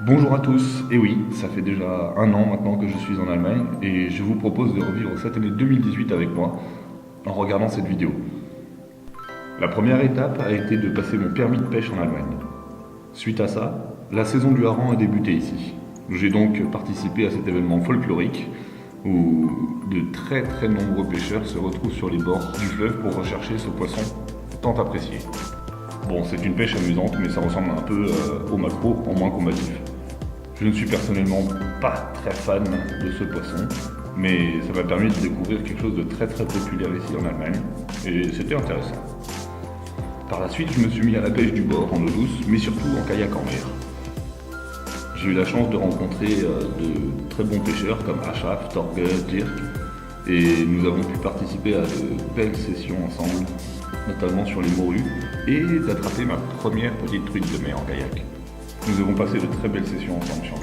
Bonjour à tous, et oui, ça fait déjà un an maintenant que je suis en Allemagne et je vous propose de revivre cette année 2018 avec moi en regardant cette vidéo. La première étape a été de passer mon permis de pêche en Allemagne. Suite à ça, la saison du hareng a débuté ici. J'ai donc participé à cet événement folklorique où de très nombreux pêcheurs se retrouvent sur les bords du fleuve pour rechercher ce poisson tant apprécié. Bon, c'est une pêche amusante, mais ça ressemble un peu au maquereau en moins combatif. Je ne suis personnellement pas très fan de ce poisson, mais ça m'a permis de découvrir quelque chose de très populaire ici en Allemagne, et c'était intéressant. Par la suite, je me suis mis à la pêche du bord en eau douce, mais surtout en kayak en mer. J'ai eu la chance de rencontrer de très bons pêcheurs comme Ashraf, Torge, Dirk, et nous avons pu participer à de belles sessions ensemble, notamment sur les morues, et d'attraper ma première petite truite de mer en kayak. Nous avons passé de très belles sessions ensemble sur l'eau.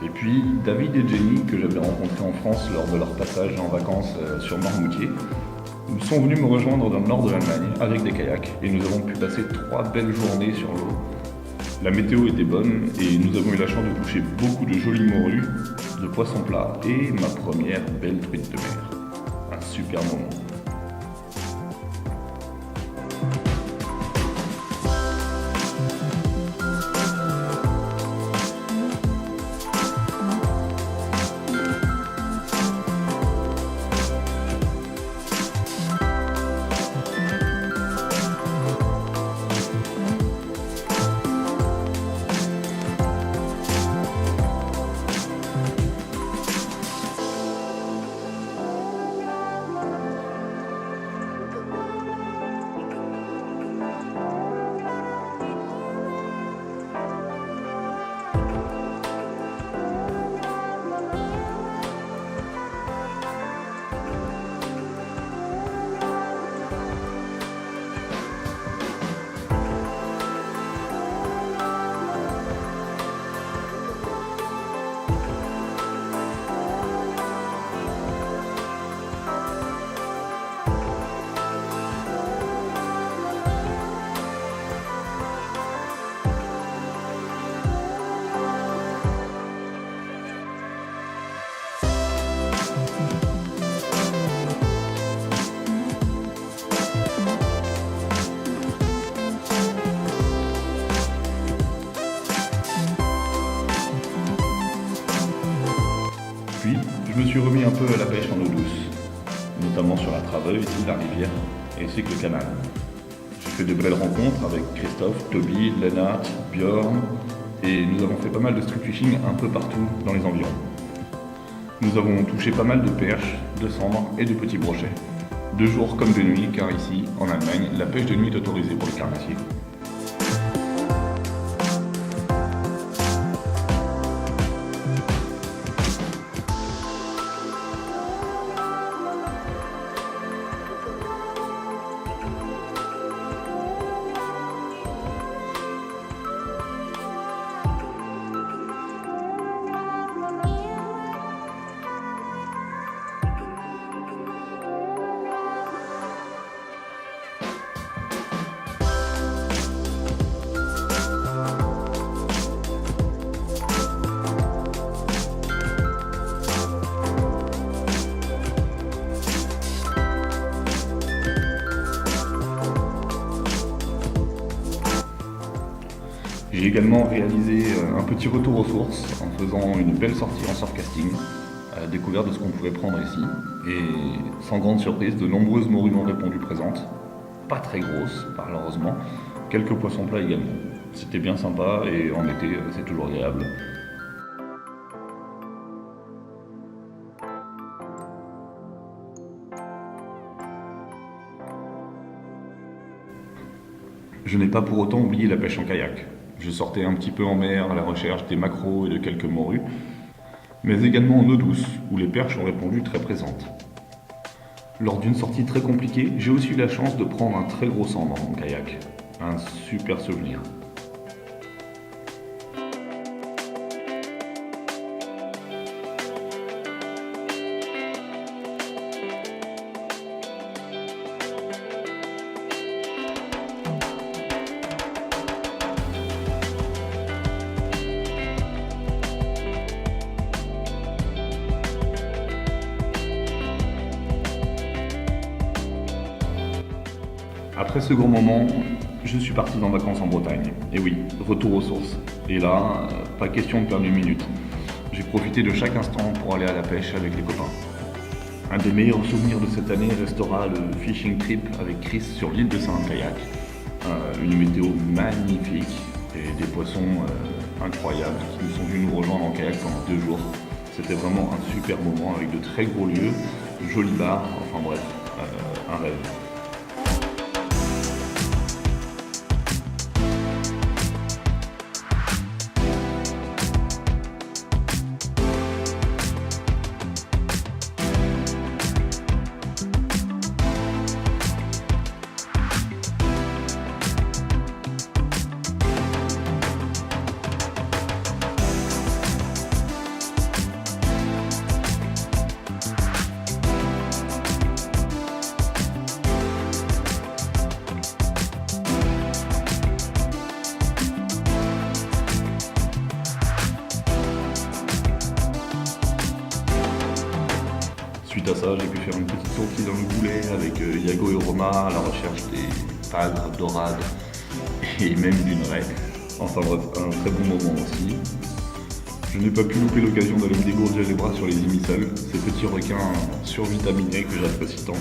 Et puis David et Jenny, que j'avais rencontrés en France lors de leur passage en vacances sur Noirmoutier, sont venus me rejoindre dans le nord de l'Allemagne avec des kayaks et nous avons pu passer 3 belles journées sur l'eau. La météo était bonne et nous avons eu la chance de toucher beaucoup de jolies morues, de poissons plats et ma première belle truite de mer. Un super moment. Puis, je me suis remis un peu à la pêche en eau douce, notamment sur la Traveuil, la rivière, ainsi que le canal. J'ai fait de belles rencontres avec Christophe, Toby, Lennart, Björn, et nous avons fait pas mal de street fishing un peu partout dans les environs. Nous avons touché pas mal de perches, de cendres et de petits brochets. De jour comme de nuit, car ici, en Allemagne, la pêche de nuit est autorisée pour les carnassiers. J'ai également réalisé un petit retour aux sources en faisant une belle sortie en surfcasting, à la découverte de ce qu'on pouvait prendre ici. Et sans grande surprise, de nombreuses morues m'ont répondu présentes. Pas très grosses, malheureusement. Quelques poissons plats également. C'était bien sympa et en été, c'est toujours agréable. Je n'ai pas pour autant oublié la pêche en kayak. Je sortais un petit peu en mer à la recherche des maquereaux et de quelques morues, mais également en eau douce, où les perches ont répondu très présentes. Lors d'une sortie très compliquée, j'ai aussi eu la chance de prendre un très gros sang dans mon kayak. Un super souvenir. Après ce grand moment, je suis parti en vacances en Bretagne. Et oui, retour aux sources. Et là, pas question de perdre une minute. J'ai profité de chaque instant pour aller à la pêche avec les copains. Un des meilleurs souvenirs de cette année restera le fishing trip avec Chris sur l'île de Saint-Kayak. Une météo magnifique et des poissons incroyables qui nous sont venus nous rejoindre en kayak pendant 2 jours. C'était vraiment un super moment avec de très gros lieux, de jolis bars, enfin bref, un rêve. Suite à ça, j'ai pu faire une petite sortie dans le Goulet avec Yago et Roma à la recherche des pagres, dorades et même d'une raie. Enfin bref, un très bon moment aussi. Je n'ai pas pu louper l'occasion d'aller me dégourdir les bras sur les immiscelles, ces petits requins survitaminés que j'apprécie tant.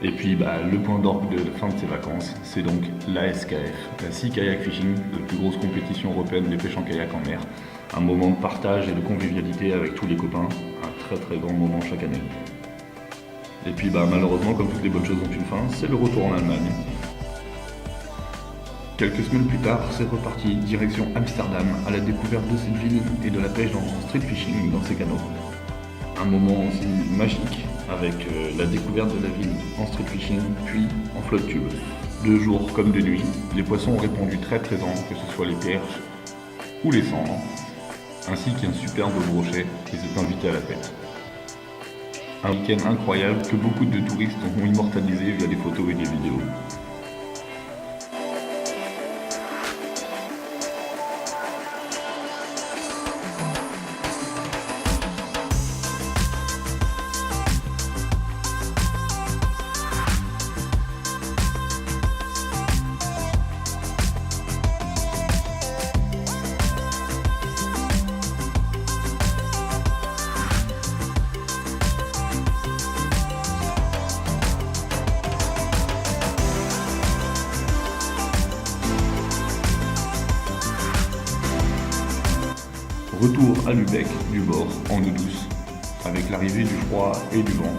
Et puis le point d'orgue de la fin de ces vacances, c'est donc la SKF, la Sea Kayak Fishing, la plus grosse compétition européenne de pêche en kayak en mer. Un moment de partage et de convivialité avec tous les copains, un très très grand moment chaque année. Et puis malheureusement, comme toutes les bonnes choses ont une fin, c'est le retour en Allemagne. Quelques semaines plus tard, c'est reparti, direction Amsterdam, à la découverte de cette ville et de la pêche dans son street fishing dans ses canaux. Un moment aussi magique avec la découverte de la ville en street fishing puis en flotte tube. 2 jours comme de nuit, les poissons ont répondu très présents, que ce soit les perches ou les cendres, ainsi qu'un superbe brochet qui s'est invité à la fête. Un week-end incroyable que beaucoup de touristes ont immortalisé via des photos et des vidéos. Retour à Lübeck du bord en eau douce, avec l'arrivée du froid et du vent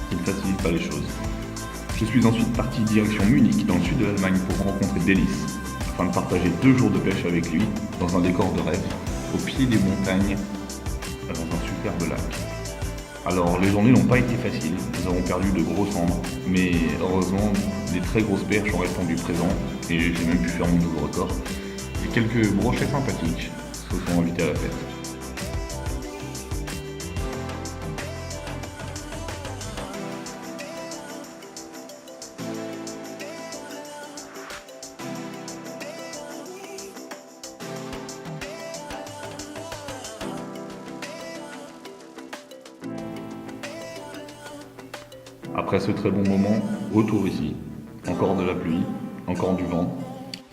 qui ne facilite pas les choses. Je suis ensuite parti direction Munich dans le sud de l'Allemagne pour rencontrer Delis, afin de partager 2 jours de pêche avec lui dans un décor de rêve, au pied des montagnes, dans un superbe lac. Alors les journées n'ont pas été faciles, nous avons perdu de gros cendres, mais heureusement des très grosses perches ont répondu présent et j'ai même pu faire mon nouveau record. Et quelques brochets sympathiques se sont invités à la fête. Après ce très bon moment, retour ici. Encore de la pluie, encore du vent.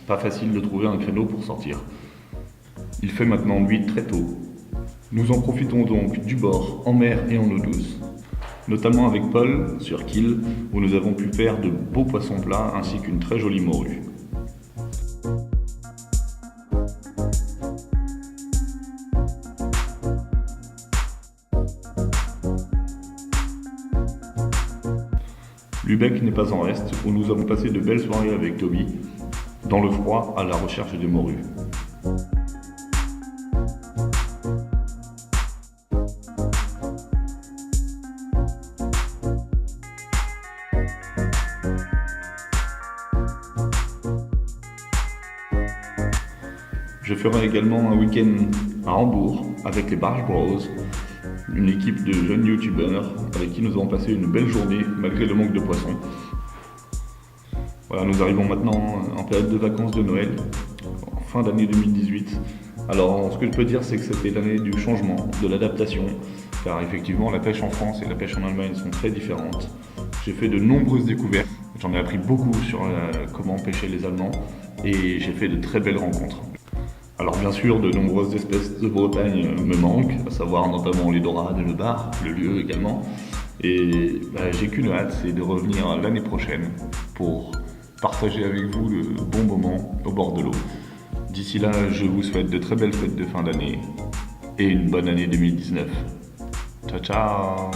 Pas facile de trouver un créneau pour sortir. Il fait maintenant nuit très tôt. Nous en profitons donc du bord en mer et en eau douce, notamment avec Paul sur Kiel, où nous avons pu faire de beaux poissons plats ainsi qu'une très jolie morue. Lübeck n'est pas en reste, où nous avons passé de belles soirées avec Toby, dans le froid à la recherche des morues. Je ferai également un week-end à Hambourg avec les Barge Bros, une équipe de jeunes youtubeurs avec qui nous avons passé une belle journée malgré le manque de poissons. Voilà, nous arrivons maintenant en période de vacances de Noël, en fin d'année 2018. Alors, ce que je peux dire, c'est que c'était l'année du changement, de l'adaptation, car effectivement, la pêche en France et la pêche en Allemagne sont très différentes. J'ai fait de nombreuses découvertes, j'en ai appris beaucoup sur comment pêcher les Allemands, et j'ai fait de très belles rencontres. Alors bien sûr, de nombreuses espèces de Bretagne me manquent, à savoir notamment les dorades, le bar, le lieu également. Et j'ai qu'une hâte, c'est de revenir l'année prochaine pour partager avec vous le bon moment au bord de l'eau. D'ici là, je vous souhaite de très belles fêtes de fin d'année et une bonne année 2019. Ciao ciao!